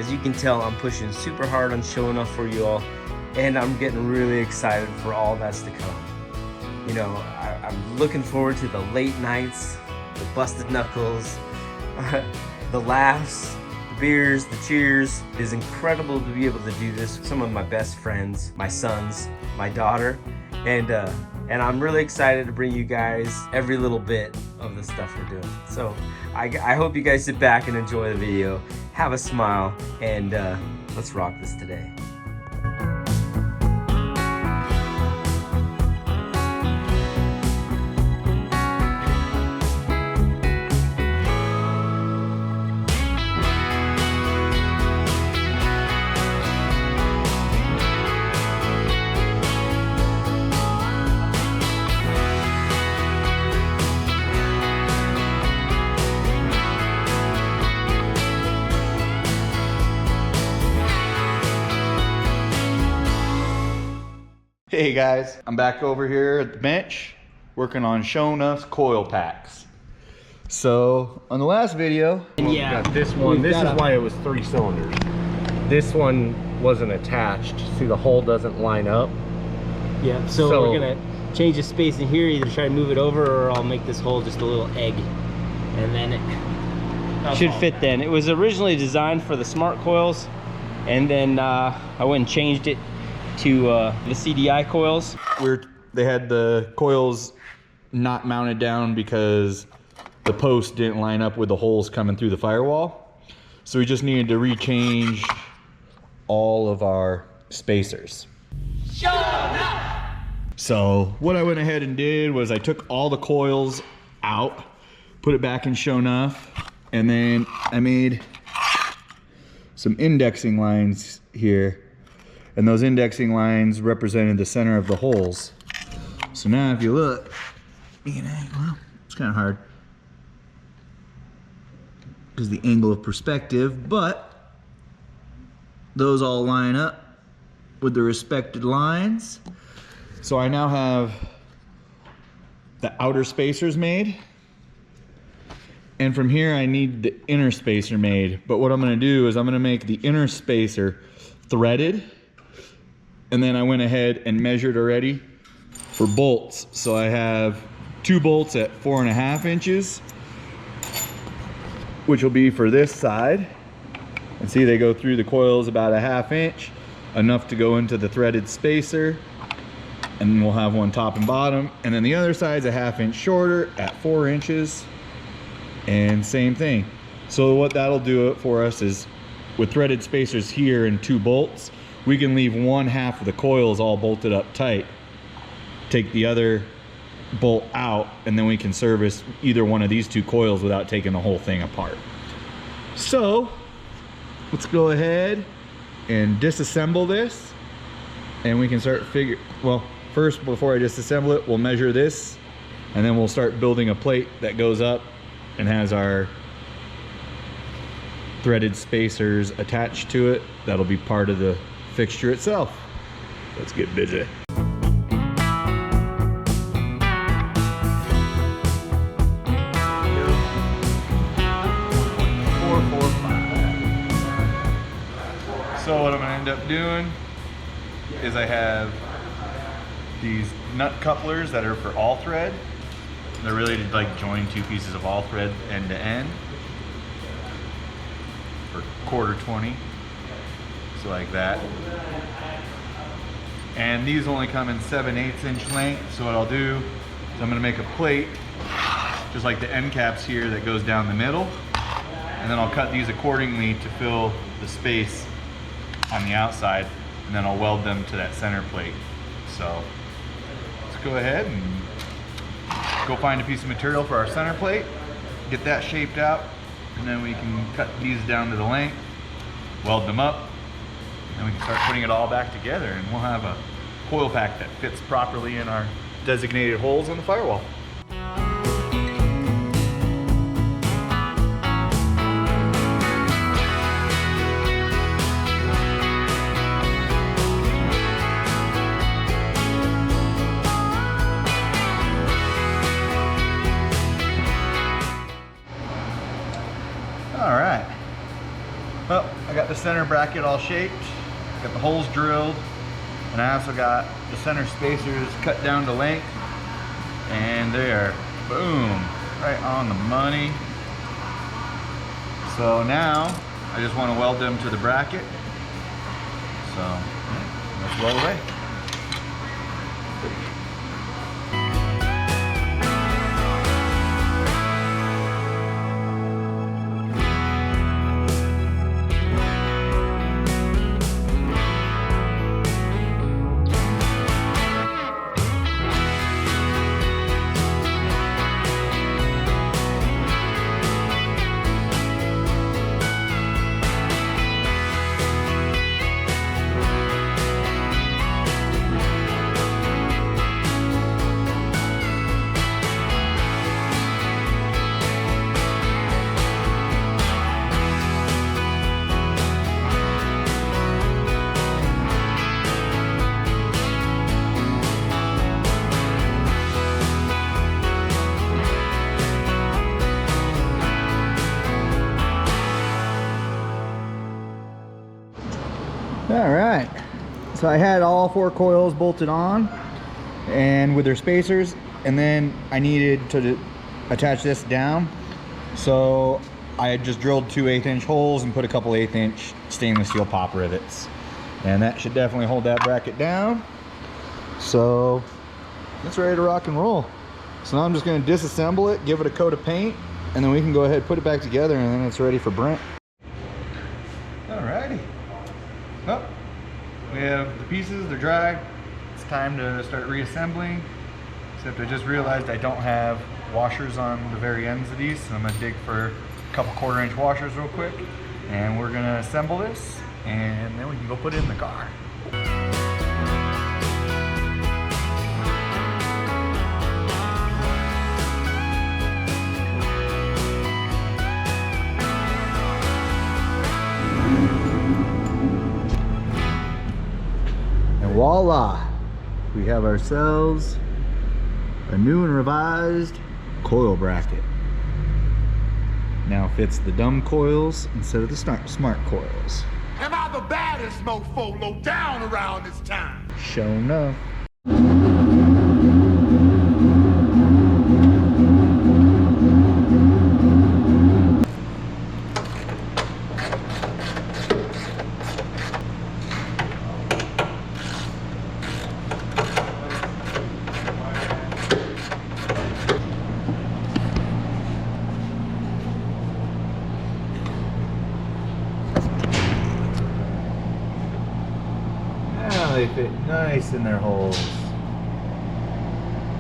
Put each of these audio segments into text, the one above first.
As you can tell, I'm pushing super hard on Sho'nuff for you all, and I'm getting really excited for all that's to come. You know, I'm looking forward to the late nights, the busted knuckles, the laughs, the beers, the cheers. It is incredible to be able to do this with some of my best friends, my sons, my daughter, and I'm really excited to bring you guys every little bit of the stuff we're doing. So I hope you guys sit back and enjoy the video, have a smile, and let's rock this today. Hey guys, I'm back over here at the bench working on Sho'nuff's coil packs. So on the last video, yeah, got this one. This is why it was 3 cylinders. This one wasn't attached. See, the hole doesn't line up. Yeah, so we're gonna change the space in here, either try to move it over or I'll make this hole just a little egg, and then it should fit then. It was originally designed for the smart coils, and then I went and changed it to the CDI coils. They had the coils not mounted down because the post didn't line up with the holes coming through the firewall. So we just needed to rechange all of our spacers. So what I went ahead and did was I took all the coils out, put it back in Sho'nuff, and then I made some indexing lines here. And those indexing lines represented the center of the holes. So now if you look, well, it's kind of hard because the angle of perspective, but those all line up with the respected lines. So I now have the outer spacers made. And from here I need the inner spacer made. But what I'm gonna do is I'm gonna make the inner spacer threaded. And then I went ahead and measured already for bolts. So I have 2 bolts at 4.5 inches, which will be for this side. And see, they go through the coils about 1/2 inch, enough to go into the threaded spacer. And then we'll have one top and bottom. And then the other side's 1/2 inch shorter at 4 inches. And same thing. So what that'll do it for us is with threaded spacers here and 2 bolts, we can leave 1/2 of the coils all bolted up tight, take the other bolt out, and then we can service either one of these 2 coils without taking the whole thing apart. So let's go ahead and disassemble this, and we can start well, first, before I disassemble it, we'll measure this, and then we'll start building a plate that goes up and has our threaded spacers attached to it. That'll be part of the fixture itself. Let's get busy. So what I'm gonna end up doing is I have these nut couplers that are for all thread. They're really to like join 2 pieces of all thread end to end for 1/4 so like that. And these only come in 7/8 inch length. So what I'll do is I'm gonna make a plate just like the end caps here that goes down the middle, and then I'll cut these accordingly to fill the space on the outside, and then I'll weld them to that center plate. So let's go ahead and go find a piece of material for our center plate, get that shaped out, and then we can cut these down to the length, weld them up, and we can start putting it all back together, and we'll have a coil pack that fits properly in our designated holes on the firewall. got the center bracket all shaped, got the holes drilled, and I also got the center spacers cut down to length, and they are, boom, right on the money. So now I just want to weld them to the bracket. So yeah, let's weld away. All right, so I had all 4 coils bolted on and with their spacers, and then I needed to attach this down. So I had just drilled 2 1/8" holes and put a couple 1/8" stainless steel pop rivets, and that should definitely hold that bracket down. So it's ready to rock and roll. So now I'm just going to disassemble it, give it a coat of paint, and then we can go ahead and put it back together, and then it's ready for Brent. Alrighty. Well, we have the pieces, they're dry. It's time to start reassembling. Except I just realized I don't have washers on the very ends of these, so I'm gonna dig for a couple 1/4" washers real quick. And we're gonna assemble this, and then we can go put it in the car. Voila, we have ourselves a new and revised coil bracket. Now fits the dumb coils instead of the smart coils. Am I the baddest mofo low down around this time? Sho'nuff. They fit nice in their holes.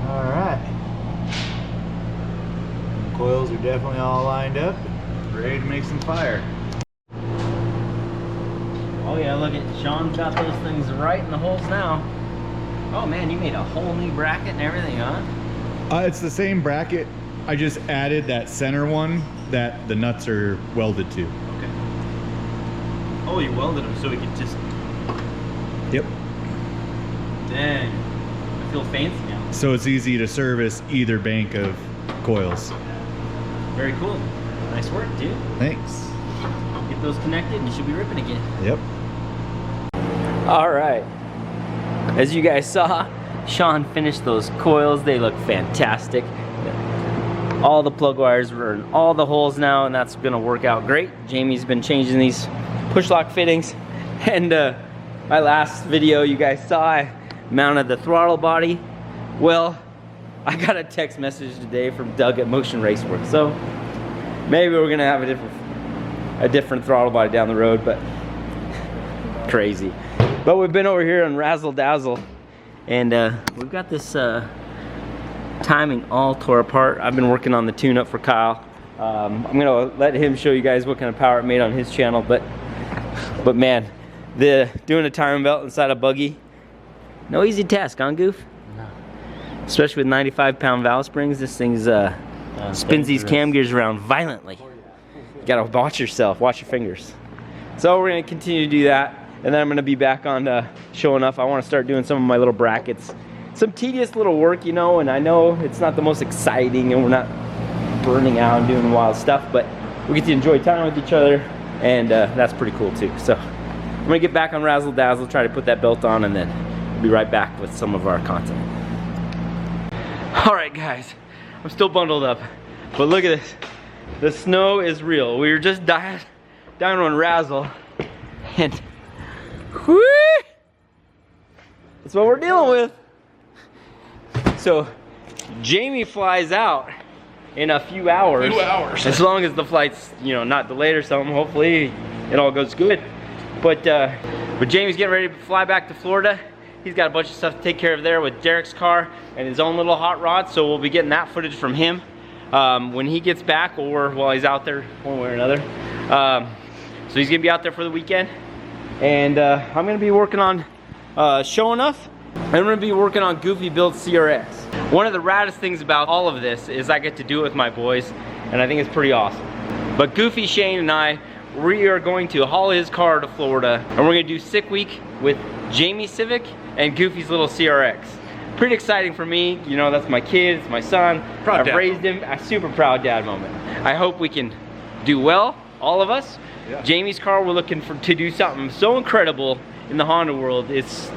All right. The coils are definitely all lined up, ready to make some fire. Oh yeah, look at Shawn got those things right in the holes now. Oh man, you made a whole new bracket and everything, huh? It's the same bracket. I just added that center one that the nuts are welded to. Okay. Oh, you welded them so we could just... Yep. Dang. I feel fancy now. So it's easy to service either bank of coils. Very cool. Nice work, dude. Thanks. Get those connected and you should be ripping again. Yep. All right. As you guys saw, Shawn finished those coils. They look fantastic. All the plug wires are in all the holes now, and that's gonna work out great. Jamie's been changing these push lock fittings. And my last video you guys saw, I mounted the throttle body. Well, I got a text message today from Doug at Motion Racework. So maybe we're gonna have a different throttle body down the road, but crazy. But we've been over here on Razzle Dazzle, and we've got this timing all tore apart. I've been working on the tune-up for Kyle. I'm gonna let him show you guys what kind of power it made on his channel, but man, doing a timing belt inside a buggy, no easy task, huh, Goof? No. Especially with 95-pound valve springs, this thing's spins these cam gears around violently. You gotta watch yourself, watch your fingers. So we're gonna continue to do that, and then I'm gonna be back on Sho'nuff. I wanna start doing some of my little brackets. Some tedious little work, you know, and I know it's not the most exciting and we're not burning out and doing wild stuff, but we get to enjoy time with each other and that's pretty cool too. So I'm gonna get back on razzle dazzle, try to put that belt on, and then we'll be right back with some of our content. All right, guys, I'm still bundled up, but look at this. The snow is real. We were just down on razzle, and whoo, that's what we're dealing with. So Jamie flies out in a few hours. As long as the flight's, you know, not delayed or something. Hopefully it all goes good. But Jamie's getting ready to fly back to Florida. He's got a bunch of stuff to take care of there with Derek's car and his own little hot rod. So we'll be getting that footage from him when he gets back, or while he's out there, one way or another. So he's gonna be out there for the weekend. And I'm gonna be working on Sho'nuff. And I'm gonna be working on Goofy Build CRX. One of the raddest things about all of this is I get to do it with my boys, and I think it's pretty awesome. But Goofy, Shane, and I, we are going to haul his car to Florida, and we're gonna do Sick Week with Jamie's Civic and Goofy's little CRX. Pretty exciting for me, you know, that's my kid, it's my son. I've raised him, a super proud dad moment. I hope we can do well, all of us. Yeah. Jamie's car, we're looking to do something so incredible in the Honda world. It's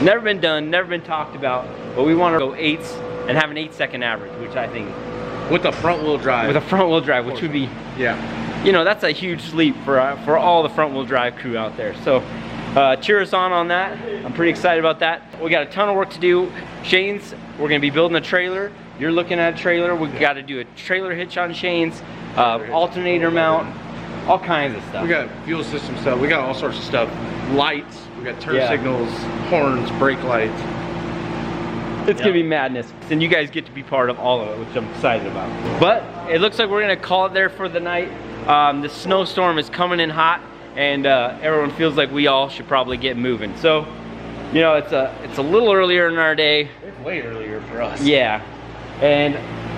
never been done, never been talked about, but we want to go 8s and have an 8-second average, which I think... With a front wheel drive. With a front wheel drive, which would be... Yeah. You know, that's a huge leap for all the front wheel drive crew out there. So, cheer us on that. I'm pretty excited about that. We got a ton of work to do. Shane's, we're going to be building a trailer. You're looking at a trailer. We got to do a trailer hitch on Shane's, alternator mount, all kinds of stuff. We got fuel system stuff. We got all sorts of stuff. Lights. We got turn signals, horns, brake lights. It's gonna be madness, and you guys get to be part of all of it, which I'm excited about. But it looks like we're gonna call it there for the night. The snowstorm is coming in hot, and everyone feels like we all should probably get moving. So, you know, it's a little earlier in our day. It's way earlier for us. Yeah, and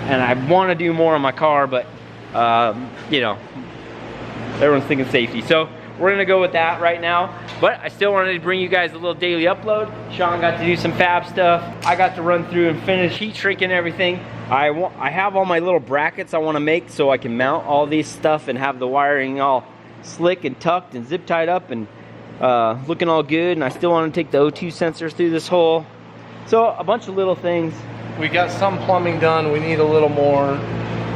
I want to do more on my car, but you know, everyone's thinking safety. So we're gonna go with that right now. But I still wanted to bring you guys a little daily upload. Shawn got to do some fab stuff. I got to run through and finish heat shrinking everything. I have all my little brackets I want to make so I can mount all these stuff and have the wiring all slick and tucked and zip tied up and looking all good. And I still want to take the O2 sensor through this hole. So a bunch of little things. We got some plumbing done. We need a little more.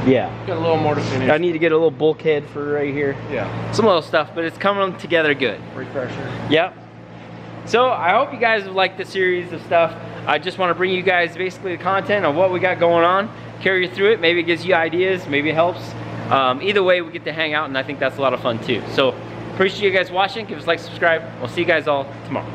Yeah. Got a little more to finish. I need to get a little bulkhead for right here. Yeah. Some little stuff, but it's coming together good. Refresher. Yep. So I hope you guys have liked the series of stuff. I just want to bring you guys basically the content of what we got going on, carry you through it. Maybe it gives you ideas, maybe it helps. Either way, we get to hang out, and I think that's a lot of fun too. So appreciate you guys watching. Give us a like, subscribe. We'll see you guys all tomorrow.